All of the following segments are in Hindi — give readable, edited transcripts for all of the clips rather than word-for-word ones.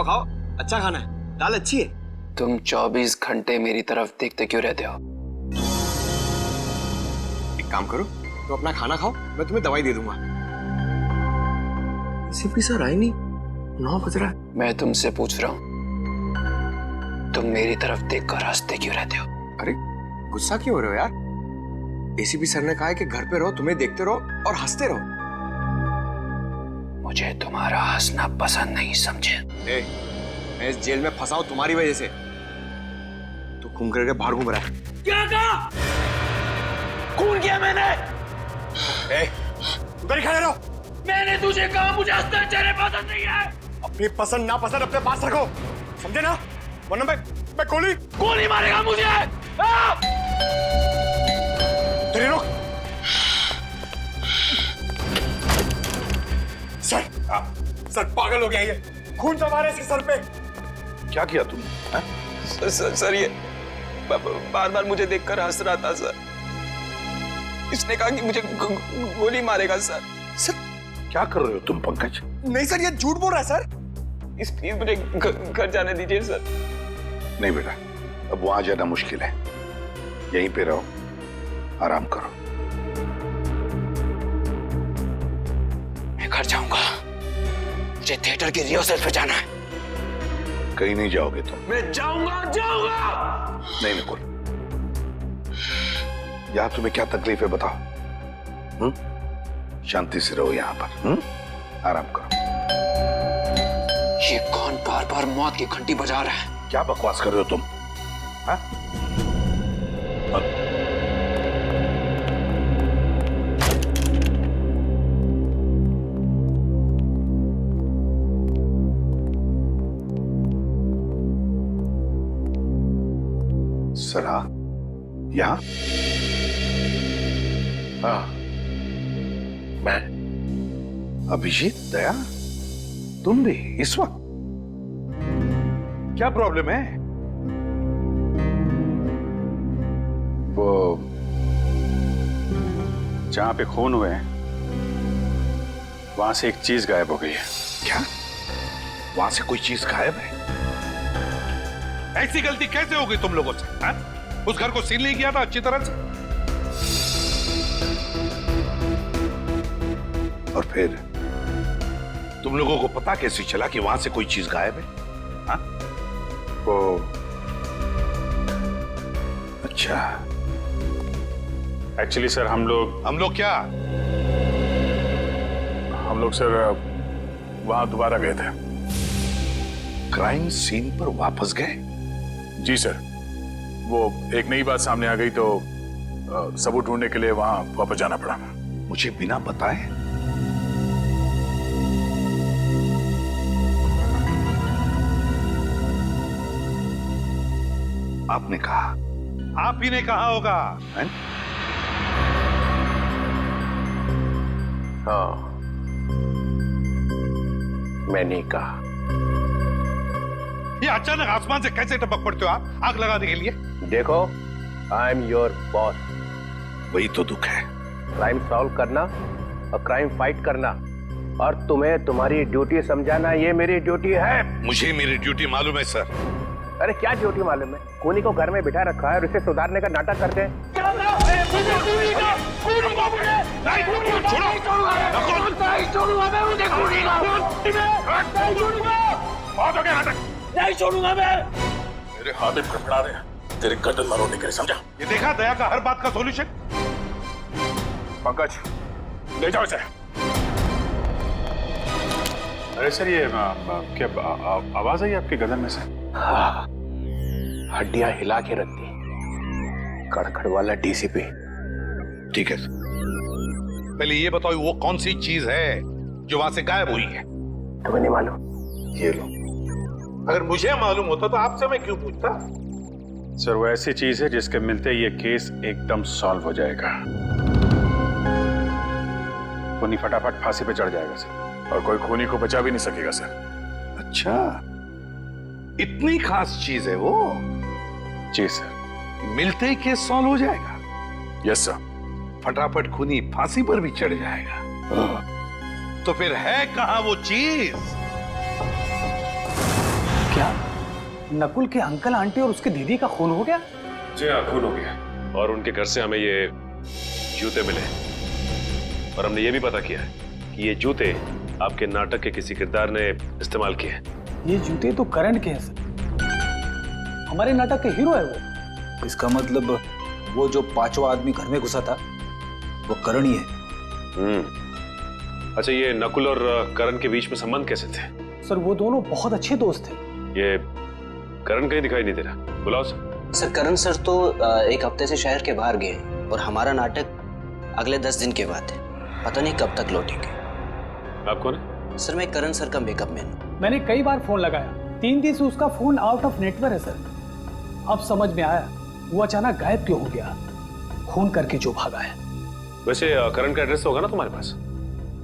खाओ खाओ, अच्छा खाना है, दाल अच्छी है। तुम 24 घंटे मेरी तरफ देखते क्यों रहते हो? एक काम करो, तो अपना खाना खाओ, मैं तुम्हें दवाई दे दूंगा। एसीपी सर आए नहीं, 9 बज रहा है। मैं तुमसे पूछ रहा हूँ, तुम मेरी तरफ देखकर हंसते क्यों रहते हो? अरे गुस्सा क्यों हो रहे हो यार? एसीपी सर ने कहा है कि घर पे रहो, तुम्हें देखते रहो और हंसते रहो। मुझे तुम्हारा हंसना पसंद नहीं, समझे? मैं इस जेल में फंसा हूं तुम्हारी वजह से। तू घूम करके बाहर घूम रहा है। क्या कहा? खून किया मैंने। उधर ही खड़े रहो। मैंने तुझे कहा मुझे हंसना चेहरे पसंद नहीं है। अपनी पसंद ना पसंद अपने पास रखो, समझे ना? वरना मैं गोली मारेगा मुझे। तेरे रोक। सर पागल हो गया ये, खून जमा रहा है इसके सर पे। क्या किया तुमने? सर ये बार बार मुझे देखकर हंस रहा था सर। इसने कहा कि मुझे गोली मारेगा सर। सर क्या कर रहे हो तुम पंकज? नहीं सर, ये झूठ बोल रहा है सर। प्लीज मुझे घर जाने दीजिए सर। नहीं बेटा, अब वहां जाना मुश्किल है, यहीं पे रहो, आराम करो। मैं घर जाऊंगा, मुझे थिएटर की रिहर्सल पे जाना है। कहीं नहीं जाओगे तुम। मैं जाऊंगा। नहीं नकुल, यहां तुम्हें क्या तकलीफ है बताओ? शांति से रहो यहां पर, आराम करो। ये कौन बार बार मौत की घंटी बजा रहा है? क्या बकवास कर रहे हो तुम? हाँ? सरा, यहाँ? हाँ, मैं अभिजीत, दया, तुम भी इस वक्त? क्या प्रॉब्लम है? वो जहां पे खून हुए हैं वहां से एक चीज गायब हो गई है। क्या? वहां से कोई चीज गायब है? ऐसी गलती कैसे हो गई तुम लोगों से? हा? उस घर को सील नहीं किया था अच्छी तरह से? और फिर तुम लोगों को पता कैसे चला कि वहां से कोई चीज गायब है? हा? वो अच्छा, एक्चुअली सर हम लोग क्या? हम लोग सर वहां दोबारा गए थे। क्राइम सीन पर वापस गए? जी सर, वो एक नई बात सामने आ गई तो सबूत ढूंढने के लिए वहां वापस जाना पड़ा। मुझे बिना बताए? आपने कहा, आप ही ने कहा होगा, है? हाँ, मैंने कहा। ये अचानक आसमान से कैसे टपक पड़ते हो आप आग लगाने के लिए? देखो, आई एम योर बॉस। वही तो दुख है। क्राइम सॉल्व करना और क्राइम फाइट करना, और तुम्हें तुम्हारी ड्यूटी समझाना, ये मेरी ड्यूटी है। मुझे मेरी ड्यूटी मालूम है सर। अरे क्या ड्यूटी मालूम है? खूनी को घर में बिठा रखा है और उसे सुधारने का नाटक करते हैं। नहीं छोड़ूंगा मैं। मेरे हाथ में फड़फड़ा रहे हैं तेरे गर्दन मरोड़ने के लिए, समझा? ये देखा दया का हर बात का सॉल्यूशन? पंकज ले जाओ इसे। अरे सर ये क्या आवाज आई आपके गर्दन में से? हाँ, हड्डियां हिला के रख दी। कड़कड़ वाला डीसीपी। ठीक है, पहले ये बताओ वो कौन सी चीज है जो वहां से गायब हुई है? तुम्हें नहीं मालूम? ये लो, अगर मुझे मालूम होता तो आपसे मैं क्यों पूछता? सर वो ऐसी चीज है जिसके मिलते ही ये केस एकदम सॉल्व हो जाएगा। खूनी फटाफट फांसी पे चढ़ जाएगा सर, और कोई खूनी को बचा भी नहीं सकेगा सर। अच्छा, इतनी खास चीज है वो? जी सर। मिलते ही केस सॉल्व हो जाएगा? Yes sir. फटाफट खूनी फांसी पर भी चढ़ जाएगा? तो फिर है कहां वो चीज? क्या नकुल के अंकल आंटी और उसके दीदी का खून हो गया? जी हाँ, खून हो गया। और उनके घर से हमें ये जूते मिले और हमने ये भी पता किया है कि ये जूते आपके नाटक के किसी किरदार ने इस्तेमाल किए हैं। ये जूते तो करण के हैं सर, हमारे नाटक के हीरो है वो। इसका मतलब वो जो पांचवा आदमी घर में घुसा था वो करण ही है। अच्छा, ये नकुल और करण के बीच में संबंध कैसे थे? सर वो दोनों बहुत अच्छे दोस्त थे। ये करण कहीं दिखाई नहीं दे रहा, बुलाओ सर। सर करण सर तो एक हफ्ते से शहर के बाहर गए और हमारा नाटक अगले 10 दिन के बाद है, पता नहीं कब तक लौटेंगे। आप कौन है? सर मैं करण सर का मेकअप मैन हूँ। मैंने कई बार फोन लगाया, 3 दिन से उसका फोन आउट ऑफ नेटवर्क है सर। अब समझ में आया वो अचानक गायब क्यों हो गया, खून करके जो भागा है। वैसे करण का एड्रेस होगा ना तुम्हारे पास?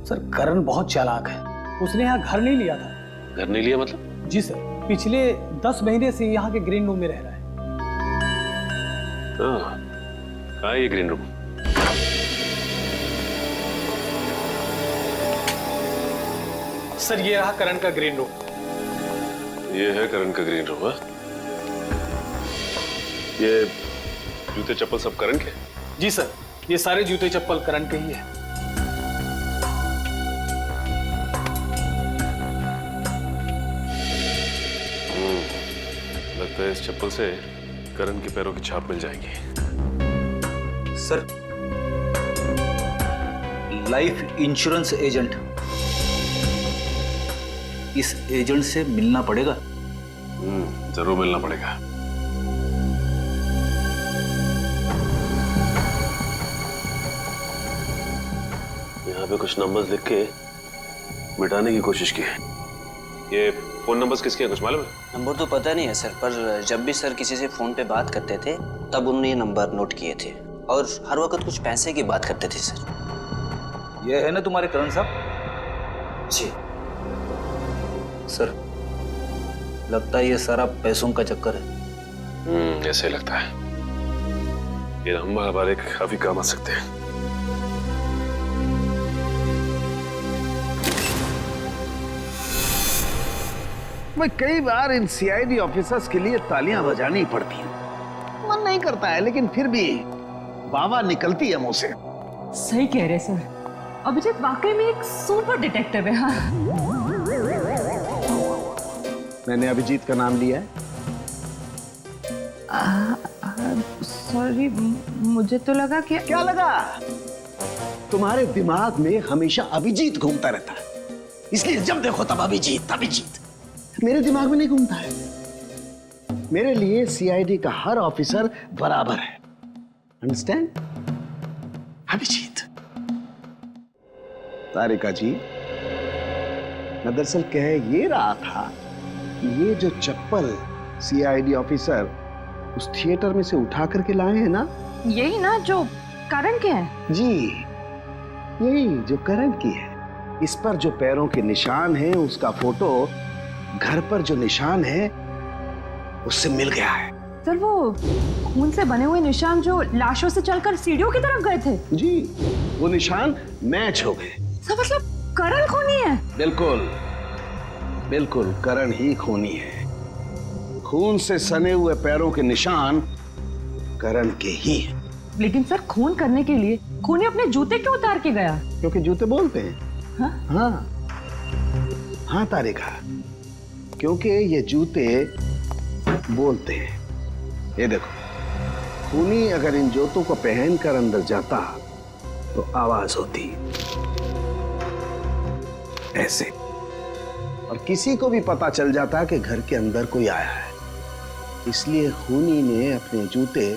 सर करण बहुत चालाक है, उसने यहाँ घर नहीं लिया था। घर नहीं लिया मतलब? जी सर, पिछले 10 महीने से यहाँ के ग्रीन रूम में रह रहा है। कहाँ है ये ग्रीन रूम? सर ये रहा करण का ग्रीन रूम। ये है करण का ग्रीन रूम। ये जूते चप्पल सब करण के? जी सर, ये सारे जूते चप्पल करण के ही है। लगता है इस चप्पल से करण के पैरों की छाप मिल जाएगी। सर लाइफ इंश्योरेंस एजेंट, इस एजेंट से मिलना पड़ेगा। जरूर मिलना पड़ेगा। यहाँ पे कुछ नंबर्स लिख के मिटाने की कोशिश की है। ये फोन नंबर्स किसके हैं, कुछ मालूम है? नंबर तो पता नहीं है सर, पर जब भी सर किसी से फोन पे बात करते थे तब उन्होंने ये नंबर नोट किए थे और हर वक्त कुछ पैसे की बात करते थे सर। ये है ना तुम्हारे करण साहब? जी सर लगता है ये सारा पैसों का चक्कर है। ऐसे लगता है। ये नंबर हमारे काफी काम आ सकते हैं। मैं कई बार इन सीआईडी ऑफिसर्स के लिए तालियां बजानी पड़ती हैं। मन नहीं करता है लेकिन फिर भी बाबा निकलती है मुंह से। सही कह रहे सर, अभिजीत वाकई में एक सुपर डिटेक्टिव है। हाँ मैंने अभिजीत का नाम लिया है। सॉरी, मुझे तो लगा कि क्या लगा? तुम्हारे दिमाग में हमेशा अभिजीत घूमता रहता है, इसलिए जब देखो तब अभिजीत अभिजीत। मेरे दिमाग में नहीं घूमता है। मेरे लिए सीआईडी का हर ऑफिसर बराबर है, अंडरस्टैंड? अभिजीत। तारिका जी, मैं दरअसल कह ये रहा था कि ये जो चप्पल सीआईडी ऑफिसर उस थिएटर में से उठा करके लाए हैं ना, यही ना जो करण के हैं? जी यही जो करण की है। इस पर जो पैरों के निशान हैं उसका फोटो घर पर जो निशान है उससे मिल गया है। सर वो खून से बने हुए निशान जो लाशों से चलकर सीढ़ियों की तरफ गए थे? जी वो निशान मैच हो गए। सर मतलब करण खूनी है? बिल्कुल बिल्कुल, करण ही खूनी है। खून से सने हुए पैरों के निशान करण के ही हैं। लेकिन सर खून करने के लिए खूनी अपने जूते क्यों उतार के गया? क्योंकि जूते बोलते हैं। हाँ? हाँ तारिका, क्योंकि ये जूते बोलते हैं। ये देखो, खूनी अगर इन जूतों को पहनकर अंदर जाता तो आवाज होती ऐसे, और किसी को भी पता चल जाता कि घर के अंदर कोई आया है। इसलिए खूनी ने अपने जूते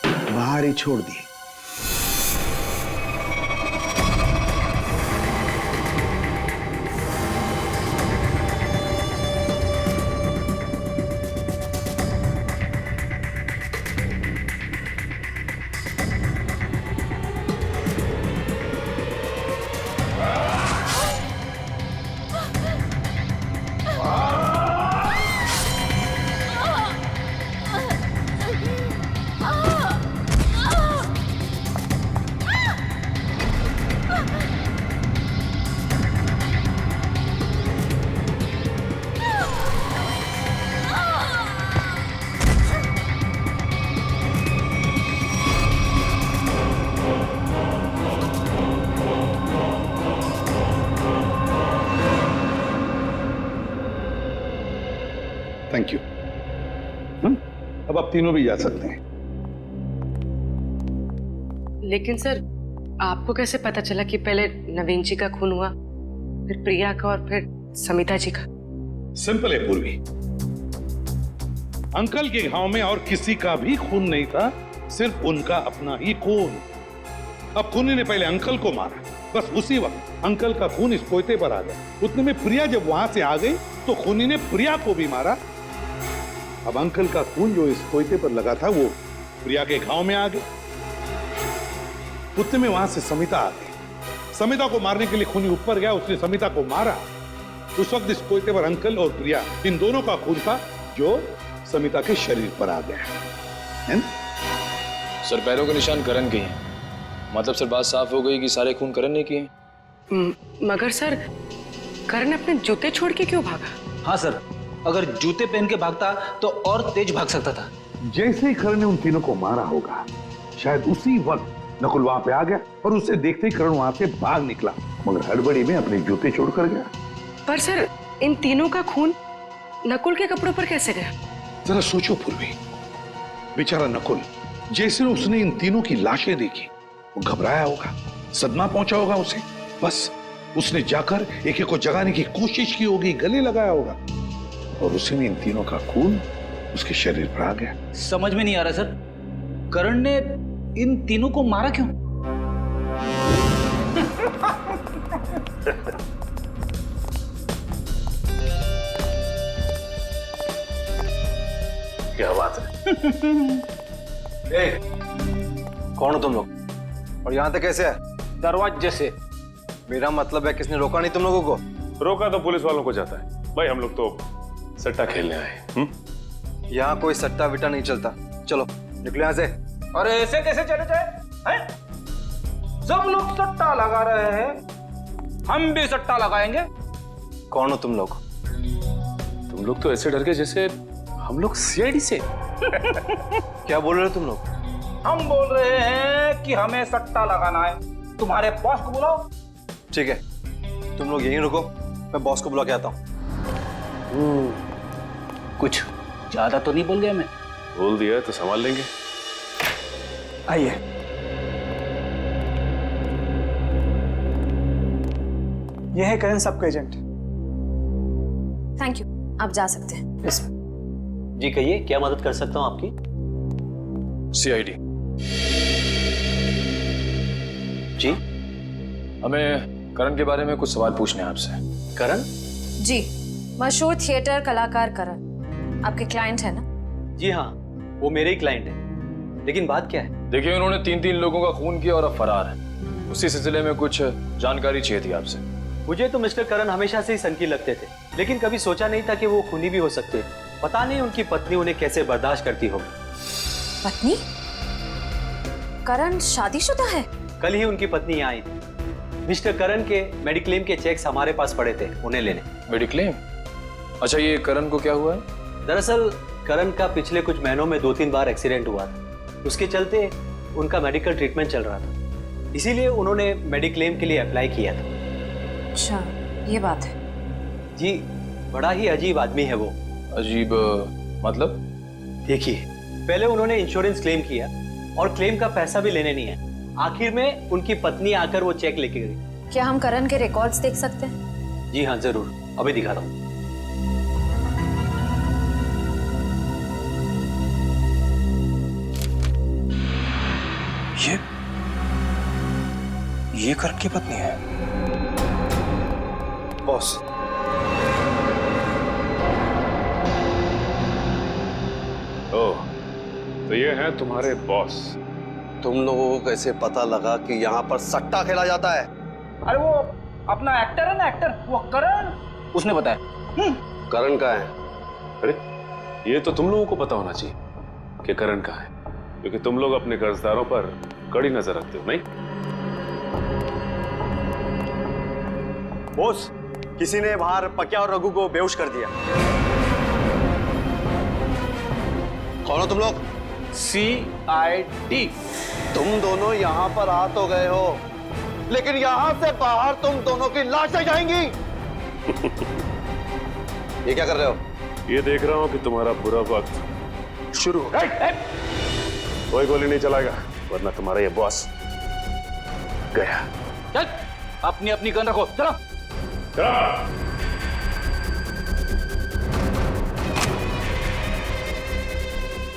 बाहर ही छोड़ दिए। Thank you. अब आप तीनों भी जा सकते हैं। लेकिन सर, आपको कैसे पता चला कि पहले नवीन जी का खून हुआ, फिर प्रिया का और फिर समिता जी का? सिंपल है पूर्वी, अंकल के घाव में और किसी का भी खून नहीं था, सिर्फ उनका अपना ही खून। अब खूनी ने पहले अंकल को मारा, बस उसी वक्त अंकल का खून इस पोते पर आ गया। उतने में प्रिया जब वहां से आ गई तो खूनी ने प्रिया को भी मारा। अब अंकल का खून जो इस पोते पर लगा था वो प्रिया के घाव में आ गया। उतने में वहां से समिता आ गई। समिता को मारने के लिए खूनी ऊपर गया, उसने समिता को मारा। उस वक्त इस पोते पर अंकल और प्रिया इन दोनों का खून था जो समिता के शरीर पर आ गया है। सर पैरों के निशान करण के हैं, मतलब सर बात साफ हो गई कि सारे खून करण ने किए। मगर सर, करण अपने जूते छोड़ के क्यों भागा? हाँ सर, अगर जूते पहन के भागता तो और तेज भाग सकता था। जैसे ही करण ने उन तीनों को मारा होगा, शायद उसी वक्त नकुल वहां पे आ गया और उसे देखते ही करण वहां से भाग निकला, मगर हड़बड़ी में अपने जूते छोड़कर गया। पर सर, इन तीनों का खून नकुल के कपड़ों पर कैसे गया? जरा सोचो पूर्वी, बेचारा नकुल, जैसे उसने इन तीनों की लाशें देखी वो घबराया होगा, सदमा पहुंचा होगा उसे। बस उसने जाकर एक एक को जगाने की कोशिश की होगी, गले लगाया होगा, और उसी में इन तीनों का खून उसके शरीर पर आ गया। समझ में नहीं आ रहा सर, करण ने इन तीनों को मारा क्यों? क्या बात है? कौन हो तुम लोग और यहाँ तक कैसे है? दरवाजे से। मेरा मतलब है किसने रोका नहीं तुम लोगों को? रोका तो पुलिस वालों को जाता है भाई, हम लोग तो सट्टा खेलने आए। यहाँ कोई सट्टा विट्टा नहीं चलता, चलो निकलो यहाँ से। अरे ऐसे कैसे चले जाए हैं? सब लोग सट्टा लगा रहे हैं, हम भी सट्टा लगाएंगे। कौन हो तुम लोग? तुम लोग तो ऐसे डर गए जैसे हम लोग सीआईडी से। क्या बोल रहे हो तुम लोग? हम बोल रहे हैं कि हमें सट्टा लगाना है, तुम्हारे बॉस को बुलाओ। ठीक है, तुम लोग यहीं रुको, मैं बॉस को बुला के आता हूँ। कुछ ज्यादा तो नहीं बोल गया मैं? बोल दिया तो संभाल लेंगे। आइए। यह है करण सबका एजेंट। थैंक यू, आप जा सकते हैं। जी कहिए, क्या मदद कर सकता हूँ आपकी? सीआईडी जी, हमें करण के बारे में कुछ सवाल पूछने हैं आपसे। करण? जी, मशहूर थिएटर कलाकार करण आपके क्लाइंट है ना? जी हाँ, वो मेरे ही क्लाइंट है। लेकिन बात क्या है? देखिए, उन्होंने 3 लोगों का खून किया और अब फरार है। उसी सिलसिले में कुछ जानकारी चाहिए थी आपसे। मुझे तो मिस्टर करण हमेशा से ही सनकी लगते थे, लेकिन कभी सोचा नहीं था कि वो खूनी भी हो सकते। पता नहीं उनकी पत्नी उन्हें कैसे बर्दाश्त करती होगी। पत्नी? करण शादीशुदा है? कल ही उनकी पत्नी यहाँ आई थी। मिस्टर करण के मेडिक्लेम के चेक्स हमारे पास पड़े थे, उन्हें लेने। मेडिक्लेम? अच्छा, ये करण को क्या हुआ है? दरअसल करण का पिछले कुछ महीनों में 2-3 बार एक्सीडेंट हुआ था, उसके चलते उनका मेडिकल ट्रीटमेंट चल रहा था, इसीलिए उन्होंने मेडिक्लेम के लिए अप्लाई किया था। अच्छा, ये बात है। जी, बड़ा ही अजीब आदमी है वो। अजीब मतलब? देखिए, पहले उन्होंने इंश्योरेंस क्लेम किया और क्लेम का पैसा भी लेने नहीं है। आखिर में उनकी पत्नी आकर वो चेक लेके गई। क्या हम करण के रिकॉर्ड्स देख सकते हैं? जी हाँ, जरूर, अभी दिखाता हूँ। ये करण की पत्नी है? बॉस, ओह, तो ये हैं तुम्हारे बॉस। तुम लोगों को कैसे पता लगा कि यहाँ पर सट्टा खेला जाता है? अरे वो अपना एक्टर है ना, एक्टर, वो करण, उसने बताया। करण का है? अरे ये तो तुम लोगों को पता होना चाहिए कि करण का है, क्योंकि तुम लोग अपने कर्जदारों पर कड़ी नजर रखते हो, नहीं? बॉस, किसी ने बाहर पक्या और रघु को बेहोश कर दिया। कौन हो तुम लोग? CID। तुम दोनों यहाँ पर आ तो गए हो, लेकिन यहाँ से बाहर तुम दोनों की लाशें जाएंगी। ये क्या कर रहे हो? ये देख रहा हूं कि तुम्हारा बुरा वक्त शुरू हो गया। कोई गोली नहीं चलाएगा, वरना तुम्हारा ये बॉस गया। चल, अपनी अपनी गन रखो, चलो।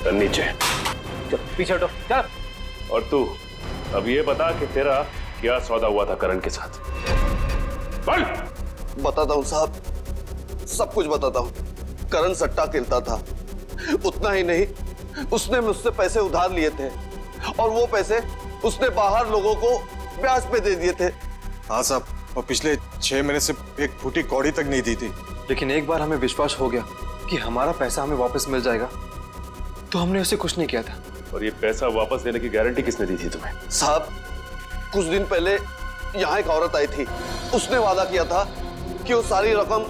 चल नीचे, चल पीछे हटो, चल। और तू अब ये बता कि तेरा क्या सौदा हुआ था करण के साथ? बोल। बताता हूँ साहब, सब कुछ बताता हूँ। करण सट्टा खेलता था, उतना ही नहीं, उसने मुझसे पैसे उधार लिए थे और वो पैसे उसने बाहर लोगों को ब्याज पे दे दिए थे। हाँ साहब, और पिछले 6 महीने से एक फूटी कौड़ी तक नहीं दी थी। लेकिन एक बार हमें विश्वास हो गया कि हमारा पैसा हमें वापस मिल जाएगा, तो हमने उसे कुछ नहीं किया था। और ये पैसा वापस देने की गारंटी किसने दी थी तुम्हें? साहब, कुछ दिन पहले यहाँ एक औरत आई थी, उसने वादा किया था कि वो सारी रकम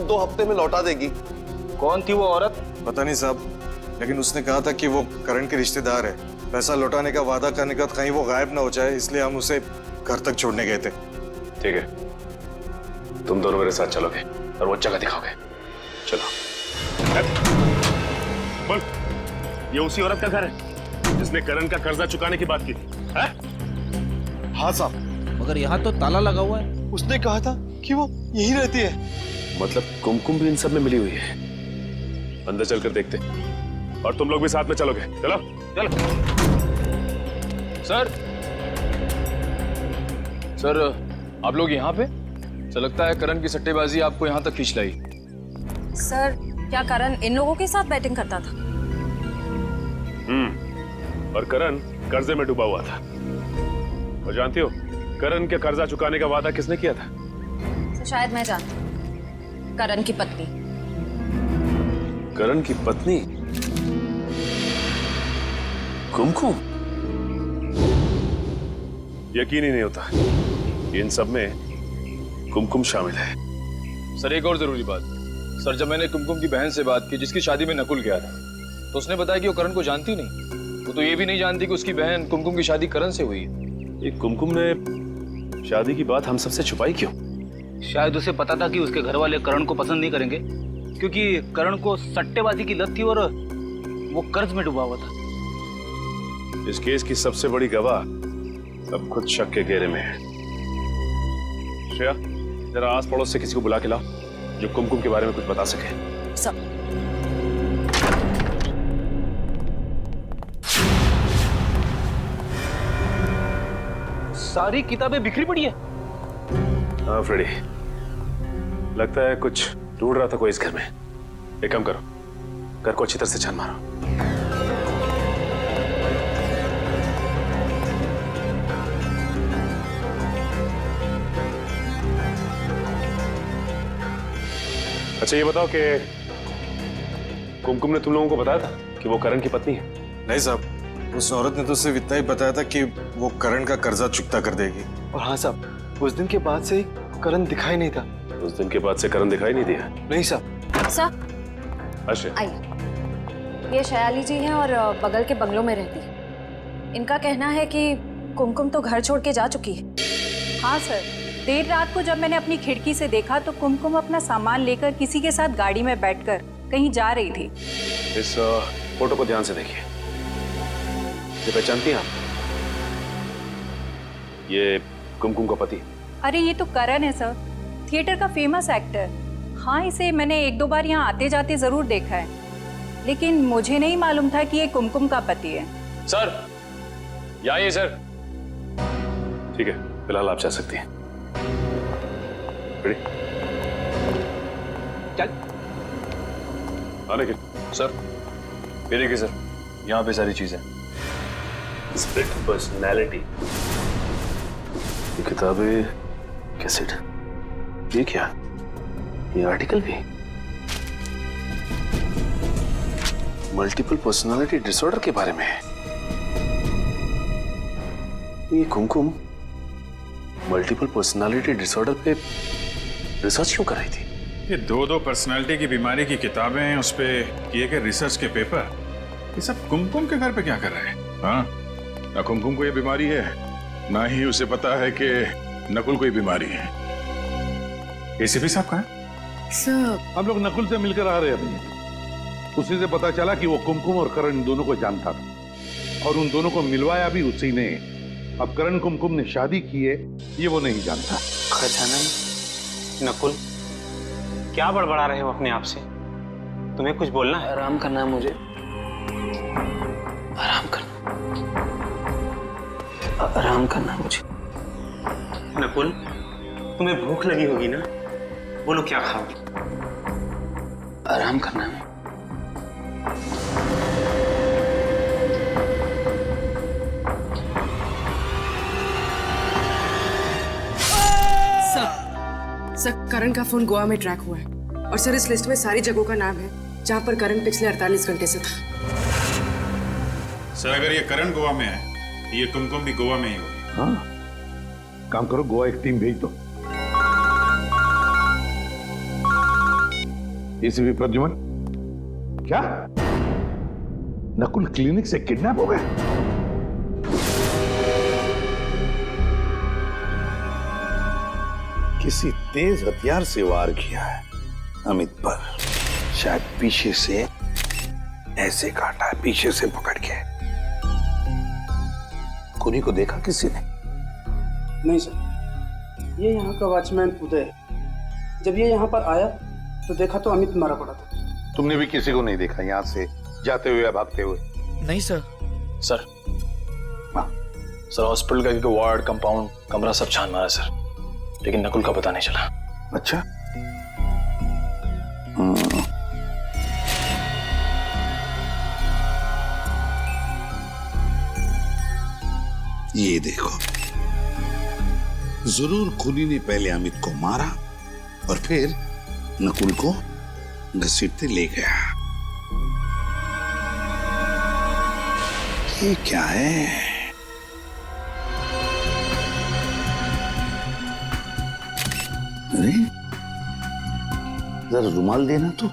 2 हफ्ते में लौटा देगी। कौन थी वो औरत? पता नहीं साहब, लेकिन उसने कहा था कि वो करण के रिश्तेदार है। पैसा लौटाने का वादा करने का कहीं वो गायब ना हो जाए, इसलिए हम उसे घर तक छोड़ने गए थे। ठीक है, तुम दोनों मेरे साथ चलोगे और वो जगह दिखाओगे। चलो। बोल, ये उसी औरत का घर है जिसने करण का कर्जा चुकाने की बात की थी? हाँ साहब, मगर यहाँ तो ताला लगा हुआ है। उसने कहा था कि वो यही रहती है। मतलब कुमकुम भी इन सब में मिली हुई है। अंदर चलकर देखते, और तुम लोग भी साथ में चलोगे। चलो चलो। सर, आप लोग यहाँ पे? तो लगता है करण की सट्टेबाजी आपको यहाँ तक खींच लाई। सर, क्या करण इन लोगों के साथ बैटिंग करता था? और करण कर्जे में डूबा हुआ था। और जानती हो करण के कर्जा चुकाने का वादा किसने किया था? तो शायद मैं जानती हूँ, करण की पत्नी। करण की पत्नी कुमकुम? यकीन ही नहीं होता इन सब में कुमकुम शामिल है। सर, एक और जरूरी बात। सर, जब मैंने कुमकुम की बहन से बात की जिसकी शादी में नकुल गया था, तो उसने बताया कि वो करण को जानती नहीं। वो तो ये भी नहीं जानती कि उसकी बहन कुमकुम की शादी करण से हुई है। ये कुमकुम ने शादी की बात हम सबसे छुपाई क्यों? शायद उसे पता था कि उसके घर वाले करण को पसंद नहीं करेंगे, क्योंकि करण को सट्टेबाजी की लत थी और वो कर्ज में डूबा हुआ था। इस केस की सबसे बड़ी गवाह अब खुद शक के घेरे में है। श्रेया, जरा आस पड़ोस से किसी को बुला के लाओ जो कुमकुम के बारे में कुछ बता सके। सब। सारी किताबें बिखरी पड़ी है। हाँ फ्रेडी, लगता है कुछ ढूंढ रहा था कोई इस घर में। एक काम करो, घर को अच्छी तरह से छान मारो। अच्छा ये बताओ कि कुमकुम ने तुम लोगों को बताया था कि वो करण की पत्नी है? नहीं साहब, उस औरत ने तो सिर्फ इतना ही बताया था कि वो करण का कर्जा चुकता कर देगी। और हाँ साहब, उस दिन के बाद से करण दिखाई नहीं था। उस दिन के बाद से करण दिखाई नहीं दिया? नहीं साहब। सर, अच्छा, आइए। ये शयाली जी हैं और बगल के बंगलों में रहती है। इनका कहना है कि कुमकुम तो घर छोड़ के जा चुकी है। हाँ सर, देर रात को जब मैंने अपनी खिड़की से देखा तो कुमकुम अपना सामान लेकर किसी के साथ गाड़ी में बैठकर कहीं जा रही थी। इस फोटो को ध्यान से देखिए। ये पहचानती हैं आप? ये कुमकुम का पति। अरे ये तो करण है सर, थिएटर का फेमस एक्टर। हाँ, इसे मैंने 1-2 बार यहाँ आते जाते जरूर देखा है, लेकिन मुझे नहीं मालूम था कि ये कुमकुम का पति है। सर, यहाँ आइए सर। ठीक है, फिलहाल आप जा सकती हैं। चल। आने के सर, ये देखिए सर, यहाँ पे सारी चीजें। स्प्लिट पर्सनैलिटी, ये किताबें, कैसेट, ये क्या? ये आर्टिकल भी? मल्टीपल पर्सनालिटी डिसऑर्डर के बारे में है। ये कुमकुम मल्टीपल पर्सनालिटी डिसऑर्डर पे रिसर्च क्यों कर रही थी? ये 2 पर्सनालिटी की बीमारी की किताबें, उस पे किए गए रिसर्च के पेपर, ये सब कुमकुम के घर पे क्या कर रहे हैं? हाँ, ना कुमकुम को ये बीमारी है, ना ही उसे पता है कि नकुल को ये बीमारी है। एसीपी साहब कहाँ हैं? सर, हम लोग नकुल से मिलकर आ रहे हैं अभी। उसी से पता चला कि वो कुमकुम और करण इन दोनों को जानता था और उन दोनों को मिलवाया भी उसी ने। अब करण कुमकुम ने शादी की है ये वो नहीं जानता। खजानन, नकुल, क्या बड़बड़ा रहे हो अपने आप से? तुम्हें कुछ बोलना है? आराम करना है मुझे, आराम करना है मुझे। नकुल, तुम्हें भूख लगी होगी ना? बोलो क्या खाओगे? आराम करना है। सर, करण का फोन गोवा में ट्रैक हुआ है और सर इस लिस्ट में सारी जगहों का नाम है जहां पर करण पिछले 48 घंटे से था। सर अगर ये करण गोवा में है ये कुमकुम भी गोवा में ही होगी। हाँ, काम करो, गोवा एक टीम भेज दो। एसीपी प्रद्युमन, क्या नकुल क्लिनिक से किडनैप हो गए? किसी तेज हथियार से वार किया है अमित पर। शायद पीछे से ऐसे काटा है, पीछे से पकड़ के। कुनी को देखा किसी ने? नहीं सर, ये यहाँ का वॉचमैन उदय है। जब ये यहाँ पर आया तो देखा तो अमित मारा पड़ा था। तुमने भी किसी को नहीं देखा यहाँ से जाते हुए या भागते हुए? नहीं सर। सर हॉस्पिटल का एक वार्ड, कंपाउंड, कमरा सब छान मारा सर, लेकिन नकुल का पता नहीं चला। अच्छा, ये देखो, जरूर खूनी ने पहले अमित को मारा और फिर नकुल को घसीटते ले गया। ये क्या है? अरे जरा रुमाल देना तो।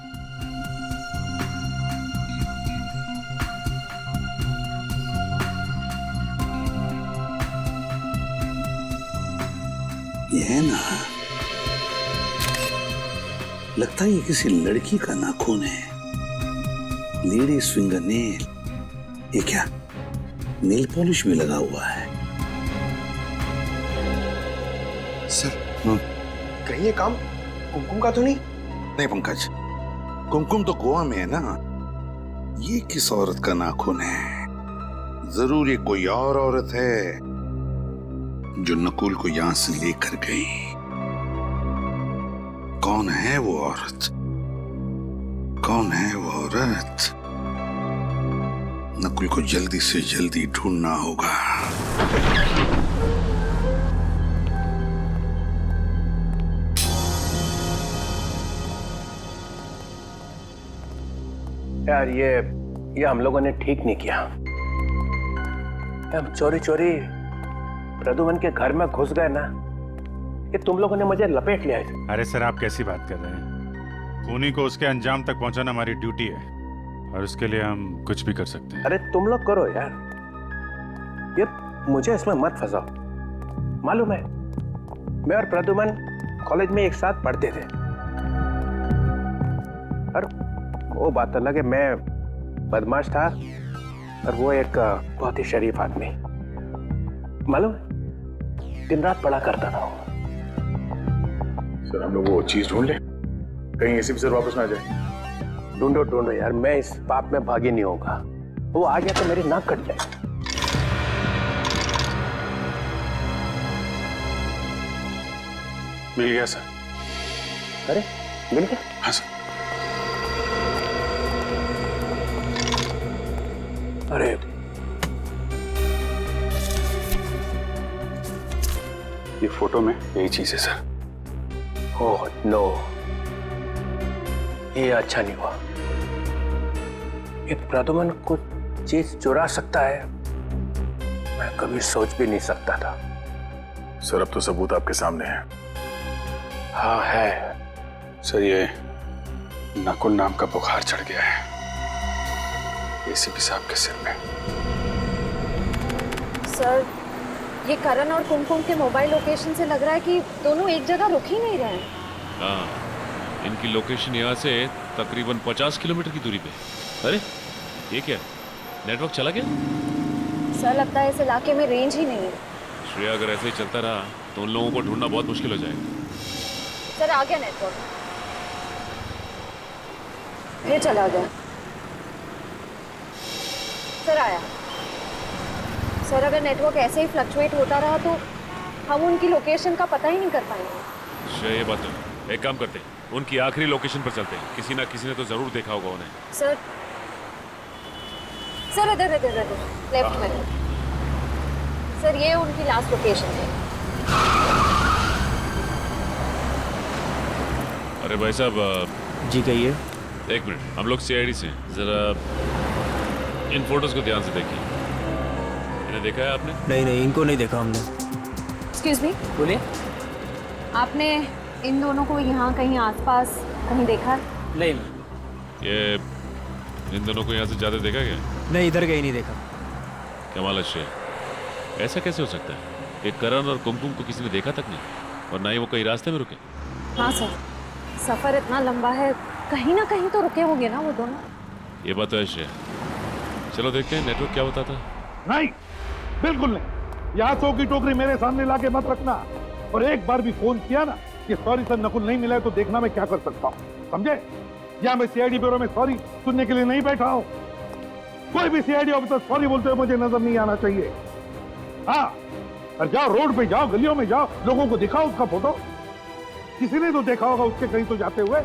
ये है ना, लगता है ये किसी लड़की का नाखून है। Ladies finger nail. ये क्या, नेल पॉलिश भी लगा हुआ है? सर कहीं ये काम कुमकुम का तो नहीं? नहीं पंकज, कुमकुम तो गोवा में है ना। ये किस औरत का नाखून है? जरूर ये कोई और औरत है जो नकुल को यहां से लेकर गई। कौन है वो औरत? कौन है वो औरत? नकुल को जल्दी से जल्दी ढूंढना होगा। यार ये हम लोगों ने ठीक नहीं किया। हम चोरी चोरी प्रद्युमन के घर में घुस गए ना, ये तुम लोगों ने मुझे लपेट लिया है। अरे सर आप कैसी बात कर रहे हैं? खूनी को उसके अंजाम तक पहुंचाना हमारी ड्यूटी है और उसके लिए हम कुछ भी कर सकते हैं। अरे तुम लोग करो यार, ये मुझे इसमें मत फंसाओ। मालूम है, मैं और प्रद्युमन कॉलेज में एक साथ पढ़ते थे और वो बात अलग है, मैं बदमाश था और वो एक बहुत ही शरीफ आदमी। मालूम है, दिन रात पढ़ा करता था। सर हम लोग वो चीज ढूंढ ले, कहीं एसीपी सर वापस ना जाए। ढूंढो ढूंढो यार, मैं इस पाप में भागी नहीं होगा। वो आ गया तो मेरी नाक कट जाए। मिल गया सर। अरे मिल गया? हाँ सर। अरे ये फोटो में यही चीज है सर। ओह नो, ये अच्छा नहीं हुआ। ये प्रद्युमन कुछ चीज चुरा सकता है, मैं कभी सोच भी नहीं सकता था। सर अब तो सबूत आपके सामने है। हाँ है सर, ये नकुल नाम का बुखार चढ़ गया है एसीपी साहब के सिर में। सर, ये करण और कुमकुम के मोबाइल लोकेशन से लग रहा है कि दोनों एक जगह रुक ही नहीं रहे हैं। हाँ, इनकी लोकेशन यहाँ से तकरीबन 50 किलोमीटर की दूरी पे। अरे ये क्या, नेटवर्क चला गया? सर लगता है इस इलाके में रेंज ही नहीं है। श्रेया, अगर ऐसे ही चलता रहा तो उन लोगों को ढूंढना बहुत मुश्किल हो जाएगा। सर आ गया नेटवर्क, ये चला गया। सर आया। सर अगर नेटवर्क ऐसे ही फ्लक्चुएट होता रहा तो हम उनकी लोकेशन का पता ही नहीं कर पाएंगे। श्रेया, ये बात तो है। एक काम करते हैं, उनकी आखिरी लोकेशन पर चलते हैं। किसी ना किसी ने तो जरूर देखा होगा उन्हें। सर सर इधर इधर इधर लेफ्ट में। सर ये उनकी लास्ट लोकेशन है। अरे भाई साहब। जी कहिए। एक मिनट, हम लोग सीआईडी से हैं। जरा इन फोटोज को ध्यान से देखिए। इन्हें देखा है आपने? नहीं नहीं, इनको नहीं देखा हमने। एक्सक्यूज मी, बोलिए। आपने इन दोनों को यहाँ कहीं आसपास कहीं देखा है? नहीं। ये इन दोनों को यहाँ से ज्यादा देखा क्या? नहीं, इधर कहीं नहीं देखा। कमाल है श्रेया, ऐसा कैसे हो सकता है? ये करण और कुमकुम को किसी ने देखा तक नहीं, और ना ही वो कहीं रास्ते में रुके। हाँ सर, सफर इतना लंबा है, कहीं ना कहीं तो रुके होंगे ना वो दोनों। ये बात तो है श्रेया। चलो देखते हैं नेटवर्क क्या बताता है। नहीं, बिल्कुल नहीं। यहाँ 100 की टोकरी मेरे सामने लाके मत रखना। और एक बार भी फोन किया ना कि सॉरी सर नकुल नहीं मिला है, तो देखना मैं क्या कर सकता हूँ, समझे? या मैं सीआईडी ब्यूरो में सॉरी सुनने के लिए नहीं बैठा हूँ। कोई भी सीआईडी ऑफिसर सॉरी बोलते हुए मुझे नजर नहीं आना चाहिए। हाँ, और जाओ रोड पे जाओ, गलियों में जाओ, लोगों को दिखाओ उसका फोटो। किसी ने तो देखा होगा उसके कहीं तो जाते हुए।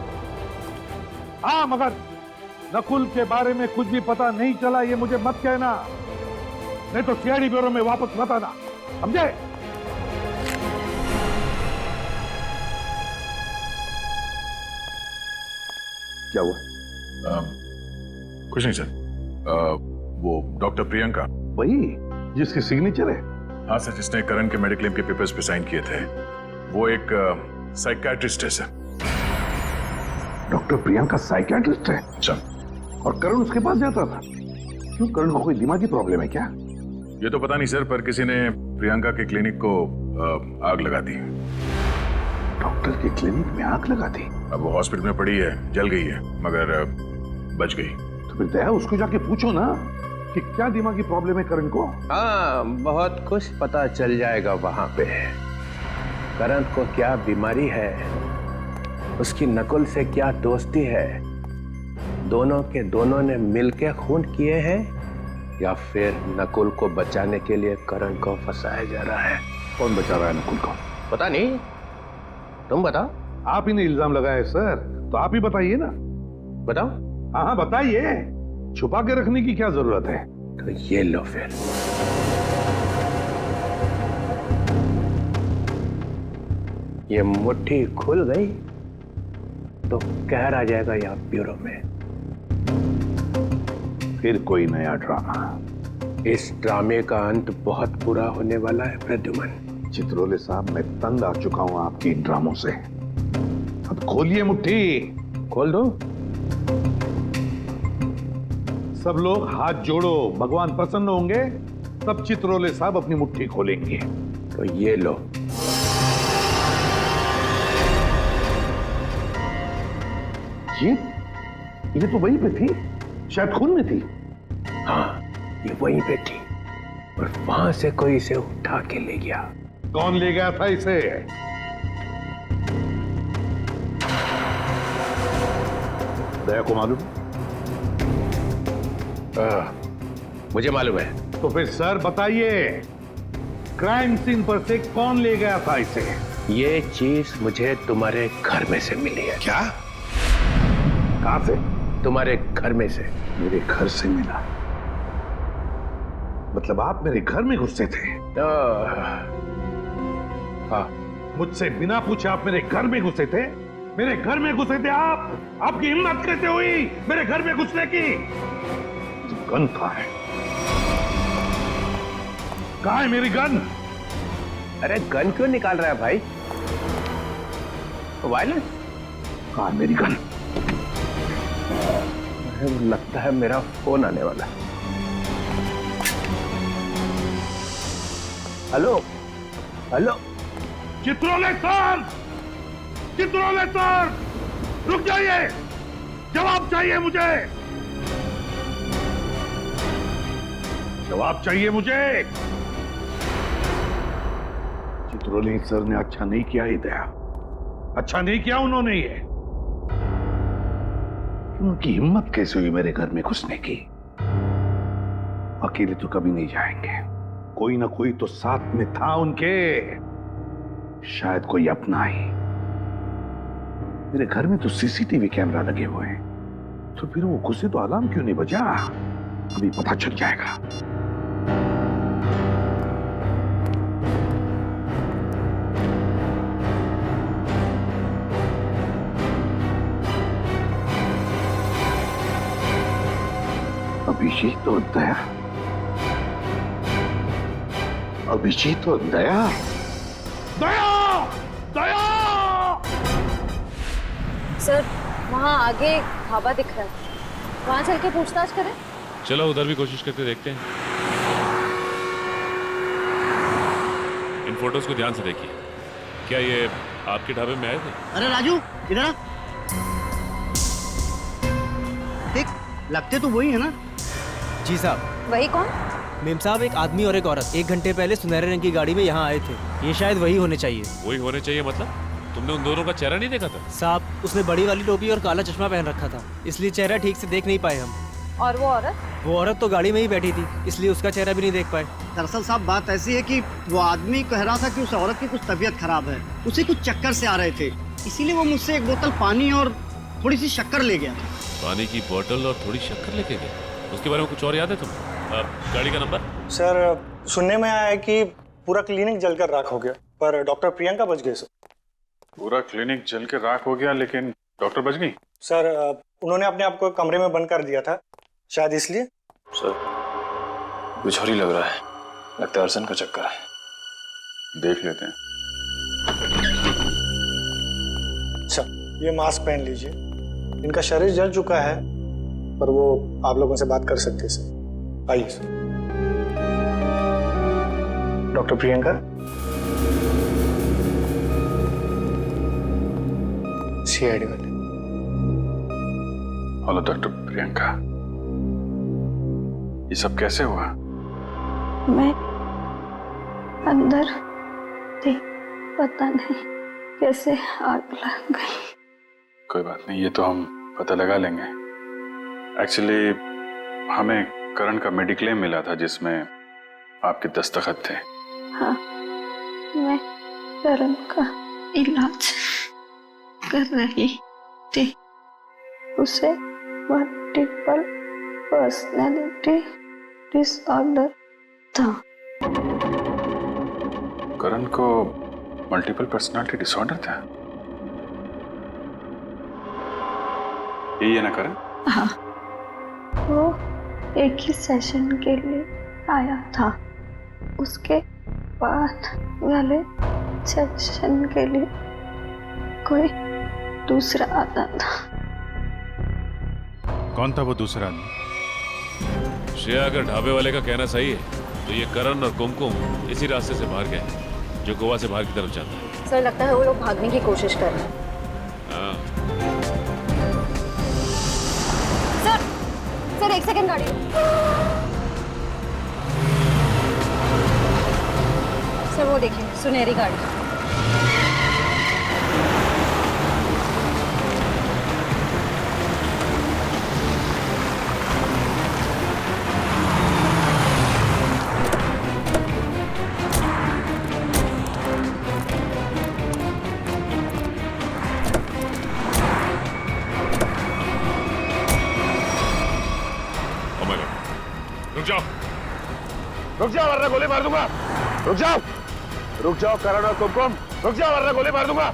हाँ, मगर नकुल के बारे में कुछ भी पता नहीं चला ये मुझे मत कहना, नहीं तो सीआईडी ब्यूरो में वापस मत आना, समझे? क्या हुआ? कुछ नहीं सर। वो डॉक्टर प्रियंका, वही जिसकी सिग्नेचर है? हाँ सर, जिसने करण के मेडिक्लेम के पेपर्स पे साइन किए थे। वो एक साइकियाट्रिस्ट है सर। डॉक्टर प्रियंका साइकियाट्रिस्ट है? अच्छा। और करण उसके पास जाता था? क्यों, करण को कोई दिमागी प्रॉब्लम है क्या? ये तो पता नहीं सर, पर किसी ने प्रियंका के क्लिनिक को आग लगा दी। डॉक्टर के क्लिनिक में आग लगा दी? अब वो हॉस्पिटल में पड़ी है, जल गई है, मगर बच गई। तो फिर दया उसको जाके पूछो ना कि क्या दिमागी प्रॉब्लम है करण को। हाँ, बहुत कुछ पता चल जाएगा वहां पे। करण को क्या बीमारी है, उसकी नकुल से क्या दोस्ती है, दोनों के दोनों ने मिलकर खून किए हैं, या फिर नकुल को बचाने के लिए करण को फंसाया जा रहा है। कौन बचा रहा है नकुल को? पता नहीं, तुम बताओ। आप ही ने इल्जाम लगाया है सर, तो आप ही बताइए ना। बताओ। हाँ हाँ बताइए, छुपा के रखने की क्या जरूरत है? तो ये लो फिर। ये मुट्ठी खुल गई तो कहर आ जाएगा यहाँ ब्यूरो में। फिर कोई नया ड्रामा? इस ड्रामे का अंत बहुत बुरा होने वाला है प्रद्युमन। चित्रोले साहब, मैं तंग आ चुका हूं आपके इन ड्रामों से। अब खोलिए मुट्ठी। खोल दो। सब लोग हाथ जोड़ो, भगवान प्रसन्न होंगे तब चित्रोले साहब अपनी मुट्ठी खोलेंगे। तो ये लो। ये तो वहीं पे थी, शायद खून में थी। हाँ, ये वहीं पे थी, और वहां से कोई इसे उठा के ले गया। कौन ले गया था इसे? दया को मालूम? मुझे मालूम है। तो फिर सर बताइए, क्राइम सीन पर से कौन ले गया था इसे? ये चीज मुझे तुम्हारे घर में से मिली है। क्या? कहां से? तुम्हारे घर में से। मेरे घर से मिला? मतलब आप मेरे घर में घुसे थे? हाँ। मुझसे बिना पूछे आप मेरे घर में घुसे थे? मेरे घर में घुसे थे आप? आपकी हिम्मत कैसे हुई मेरे घर में घुसने की? गन कहाँ है? कहाँ है मेरी गन? अरे गन क्यों निकाल रहा है भाई? वायलेंस? कहाँ है मेरी गन? लगता है मेरा फोन आने वाला। Hello hello. Chitrole sir, Chitrole sir, रुक जाइए। जवाब चाहिए मुझे, जवाब चाहिए मुझे। चित्रोली सर ने अच्छा नहीं किया ही दया, अच्छा नहीं किया उन्होंने ये। उनकी हिम्मत कैसे हुई मेरे घर में घुसने की? अकेले तो कभी नहीं जाएंगे, कोई ना कोई तो साथ में था उनके, शायद कोई अपना ही। मेरे घर में तो सीसीटीवी कैमरा लगे हुए हैं, तो फिर वो घुसे तो अलार्म क्यों नहीं बजा? अभी पता चल जाएगा। अभिजीत और दया, अभिजीत और दया, दया, दया। सर वहाँ आगे ढाबा दिख रहा है, वहाँ चल के पूछताछ करें? चलो उधर भी कोशिश करके देखते हैं। इन फोटोज को ध्यान से देखिए। क्या ये आपके ढाबे में आए थे? अरे राजू इधर आ। देख लगते तो वही है ना? जी साहब। वही कौन? मेम साहब, एक आदमी और एक औरत 1 घंटे पहले सुनहरे रंग की गाड़ी में यहाँ आए थे। ये शायद वही होने चाहिए। वही होने चाहिए मतलब? तुमने उन दोनों का चेहरा नहीं देखा था? साहब उसने बड़ी वाली टोपी और काला चश्मा पहन रखा था, इसलिए चेहरा ठीक से देख नहीं पाए हम। और वो औरत? वो औरत तो गाड़ी में ही बैठी थी, इसलिए उसका चेहरा भी नहीं देख पाए। दरअसल साहब बात ऐसी है कि वो आदमी कह रहा था कि उस औरत की कुछ तबीयत खराब है, उसे कुछ चक्कर से आ रहे थे, इसीलिए वो मुझसे 1 बोतल पानी और थोड़ी सी शक्कर ले गया था। पानी की बोतल और थोड़ी शक्कर लेके गए? उसके बारे में कुछ और याद है तुम्हें? गाड़ी का नंबर? सर सुनने में आया है कि पूरा क्लिनिक जलकर राख हो गया, पर डॉक्टर प्रियंका बच गए। सर पूरा क्लिनिक जल के राख हो गया, लेकिन डॉक्टर बच गई? सर उन्होंने अपने आप को कमरे में बंद कर दिया था, शायद इसलिए। सर कुछ और ही लग रहा है, लगता है अर्सन का चक्कर है। देख लेते हैं। अच्छा ये मास्क पहन लीजिए, इनका शरीर जल चुका है पर वो आप लोगों से बात कर सकते हैं। सर आइए सर। डॉक्टर प्रियंका, सीआईडी वाले। हेलो डॉक्टर प्रियंका, ये सब कैसे हुआ? मैं अंदर थी, पता नहीं कैसे आग लग गई। कोई बात नहीं, ये तो हम पता लगा लेंगे। एक्चुअली हमें करण का मेडिक्लेम मिला था जिसमें आपके दस्तखत थे। हाँ, मैं करण का इलाज कर रही थी। उसे मल्टीपल पर्सनैलिटी डिसऑर्डर था। करण को मल्टीपल पर्सनालिटी डिसऑर्डर था? यही है ना करण? हाँ, वो एक ही सेशन के लिए आया था, उसके बाद वाले सेशन के लिए कोई दूसरा आता था। कौन था वो दूसरा आदमी? श्रेया, अगर ढाबे वाले का कहना सही है तो ये करण और कुमकुम इसी रास्ते से बाहर गए जो गोवा से बाहर की तरफ जाता है। सर लगता है वो लोग भागने की कोशिश कर रहे हैं। हाँ। सर 1 सेकंड गाड़ी। सर वो देखिए सुनहरी गाड़ी। रुक जाओ वरना गोली मार दूंगा। रुक जाओ, रुक जाओ करण और कुमकुम, रुक जाओ वरना गोली मार दूंगा।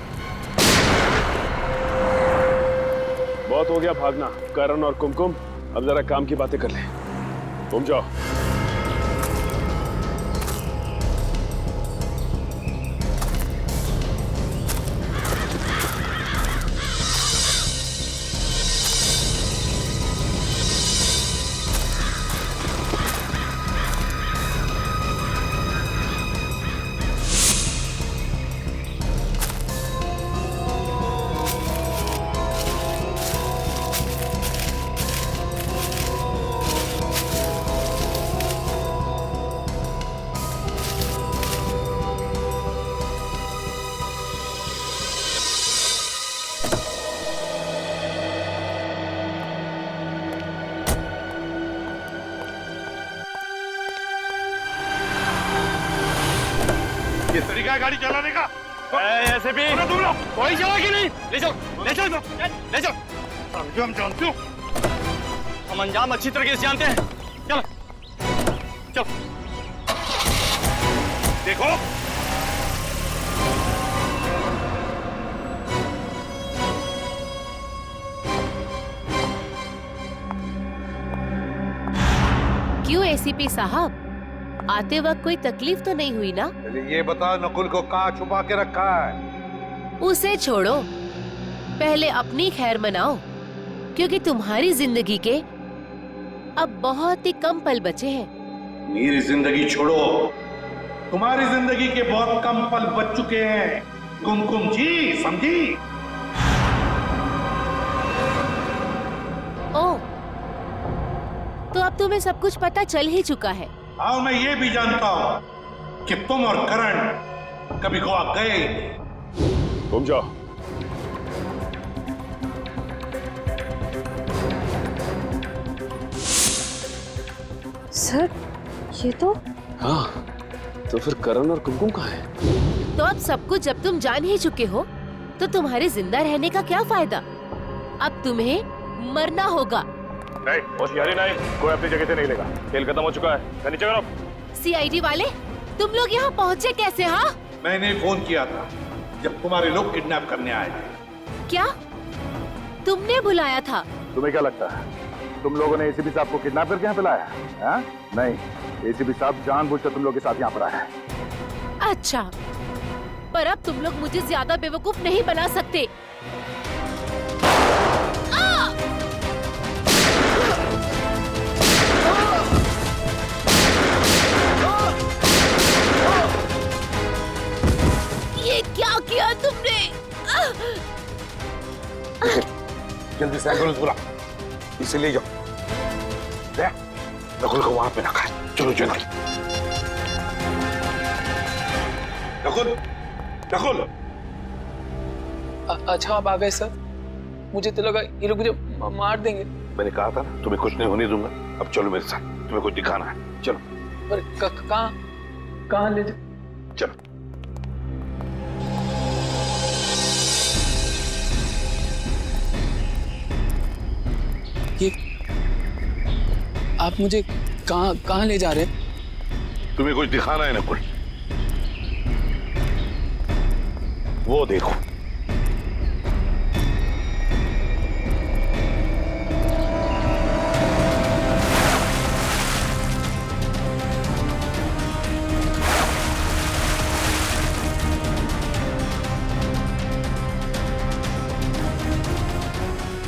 बहुत हो गया भागना। करण और कुमकुम, अब जरा काम की बातें कर ले। घूम जाओ। गाड़ी चलाने का? ऐसे भी तुम लोग कोई चला कि नहीं? ले चलो ले चलो ले चलो। अंजाम जानते हो? हम अंजाम अच्छी तरीके से जानते हैं। चलो चलो। देखो क्यों एसीपी साहब, आते वक्त कोई तकलीफ तो नहीं हुई ना? ये बता, नकुल को कहाँ छुपा के रखा है? उसे छोड़ो, पहले अपनी खैर मनाओ, क्योंकि तुम्हारी जिंदगी के अब बहुत ही कम पल बचे हैं। मेरी जिंदगी छोड़ो, तुम्हारी जिंदगी के बहुत कम पल बच चुके हैं कुमकुम जी, समझी? ओ, तो अब तुम्हें सब कुछ पता चल ही चुका है। हाँ, मैं ये भी जानता हूँ कि तुम और करण कभी गोवा गए। तुम जाओ। सर, ये तो हाँ, तो फिर करण और कुमकुम कहाँ है? तो अब सब कुछ जब तुम जान ही चुके हो, तो तुम्हारे जिंदा रहने का क्या फायदा? अब तुम्हें मरना होगा। नहीं, होशियारी नहीं, कोई अपनी जगह से नहीं लेगा। खेल खत्म हो चुका है, नीचे करो। सीआईडी वाले, तुम लोग यहाँ पहुँचे कैसे? हाँ, मैंने फोन किया था जब तुम्हारे लोग किडनैप करने आए थे। क्या तुमने बुलाया था? तुम्हें क्या लगता है तुम लोगों ने एसीपी साहब को किडनैप करके यहाँ पे लाया है? नहीं, एसीपी साहब जानबूझकर तुम लोग के साथ यहाँ पर आया है। अच्छा, पर अब तुम लोग मुझे ज्यादा बेवकूफ नहीं बना सकते। ये क्या किया तुमने? जल्दी से एम्बुलेंस बुला, इसे ले जाओ। नकुल को वहां पे रखा है, चलो जल्दी। नकुल, नकुल। अच्छा आप आ गए सर, मुझे तो लगा ये लोग मुझे मार देंगे। मैंने कहा था ना, तुम्हें कुछ नहीं होने दूंगा। अब चलो मेरे साथ, तुम्हें कुछ दिखाना है, चलो। पर कहाँ ले जाओ? चलो। ये आप मुझे कहाँ ले जा रहे हैं? तुम्हें कुछ दिखाना है नकुल, वो देखो।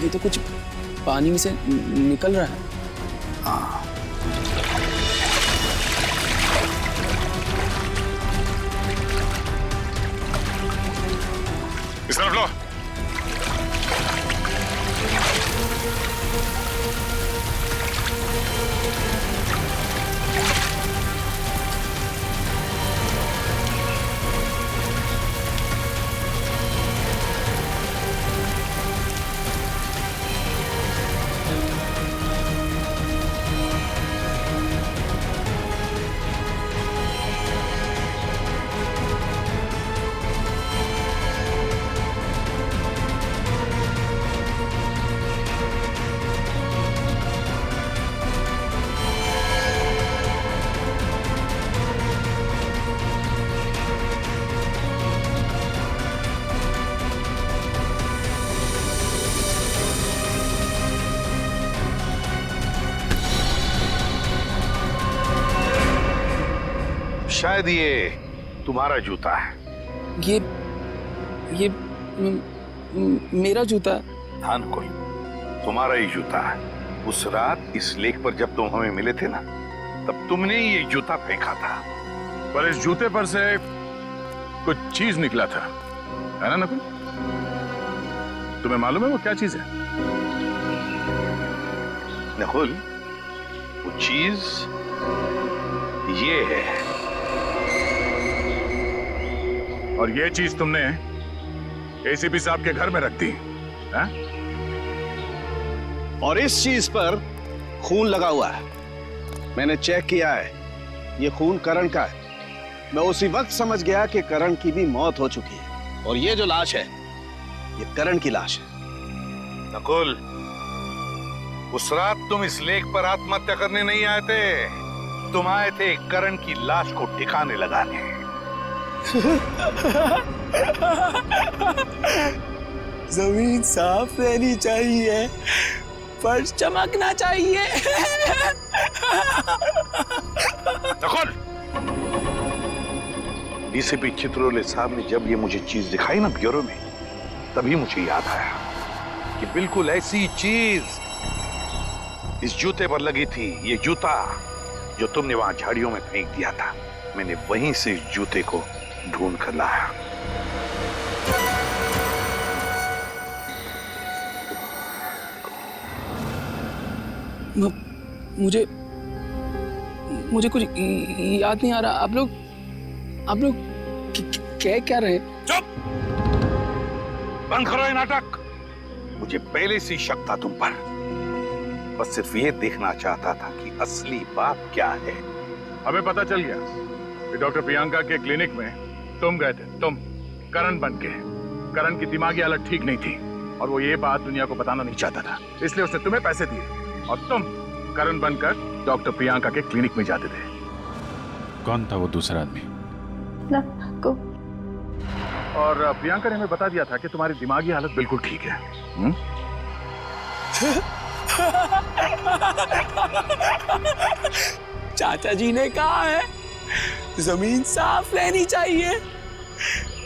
ये तो कुछ पानी में से निकल रहा है। हाँ, इस तरफ लो। शायद ये तुम्हारा जूता है। ये मेरा जूता? हाँ नकुल, तुम्हारा ही जूता है। उस रात इस लेक पर जब तुम हमें मिले थे ना, तब तुमने ये जूता फेंका था। पर इस जूते पर से कुछ चीज निकला था, है ना नकुल? तुम्हें मालूम है वो क्या चीज है? नकुल, वो चीज ये है। और ये चीज तुमने एसीपी साहब के घर में रख दी, है? और इस चीज पर खून लगा हुआ है। मैंने चेक किया है, ये खून करण का है। मैं उसी वक्त समझ गया कि करण की भी मौत हो चुकी है और ये जो लाश है ये करण की लाश है। नकुल, उस रात तुम इस लेक पर आत्महत्या करने नहीं आए थे, तुम आए थे करण की लाश को ठिकाने लगाने। जमीन साफ रहनी चाहिए, फर्श चमकना चाहिए। नकुल, डीसीपी चित्रोले साहब ने जब ये मुझे चीज दिखाई ना ब्यूरो में, तभी मुझे याद आया कि बिल्कुल ऐसी चीज इस जूते पर लगी थी। ये जूता जो तुमने वहां झाड़ियों में फेंक दिया था, मैंने वहीं से इस जूते को ढूंढ कर लाया। मुझे कुछ याद नहीं आ रहा। आप लोग क्या रहे? चुप! बंद करो ये नाटक। मुझे पहले से शक था तुम पर, बस सिर्फ ये देखना चाहता था कि असली बात क्या है। हमें पता चल गया कि डॉक्टर प्रियंका के क्लिनिक में तुम गए थे, तुम करण बन के। करण की दिमागी हालत ठीक नहीं थी और वो ये बात दुनिया को बताना नहीं चाहता था, इसलिए उसने तुम्हें पैसे दिए और तुम करण बनकर डॉक्टर प्रियंका के क्लिनिक में जाते थे। कौन था वो दूसरा आदमी? और प्रियंका ने हमें बता दिया था कि तुम्हारी दिमागी हालत बिल्कुल ठीक है। चाचा जी ने कहा है जमीन साफ रहनी चाहिए,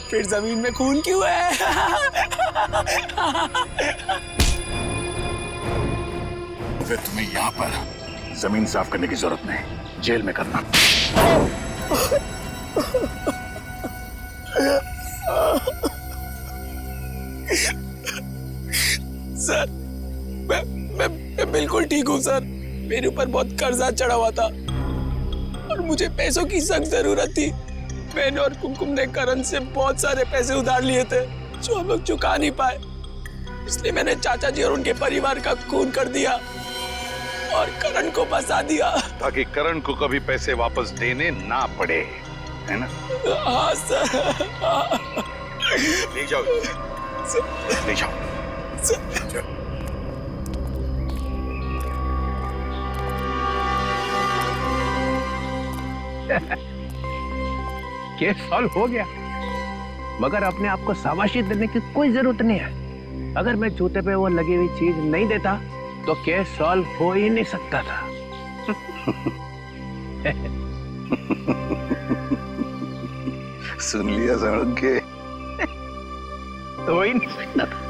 फिर जमीन में खून क्यों है? फिर तुम्हें यहाँ पर जमीन साफ करने की जरूरत नहीं, जेल में करना। सर, मैं बिल्कुल ठीक हूँ सर। मेरे ऊपर बहुत कर्जा चढ़ा हुआ था और मुझे पैसों की सख्त जरूरत थी। मैंने और कुमकुम ने करण से बहुत सारे पैसे उधार लिए थे जो हम लोग चुका नहीं पाए, इसलिए मैंने चाचा जी और उनके परिवार का खून कर दिया और करण को फंसा दिया ताकि करण को कभी पैसे वापस देने ना पड़े, है ना? हाँ सर। ले जाओ, ले जाओ। केस सॉल्व हो गया, मगर अपने आप को शाबाशी देने की कोई जरूरत नहीं है। अगर मैं जूते पे वो लगी हुई चीज नहीं देता तो केस सॉल्व हो ही नहीं सकता था। सुन लिया सड़क के, हो ही नहीं सकता था।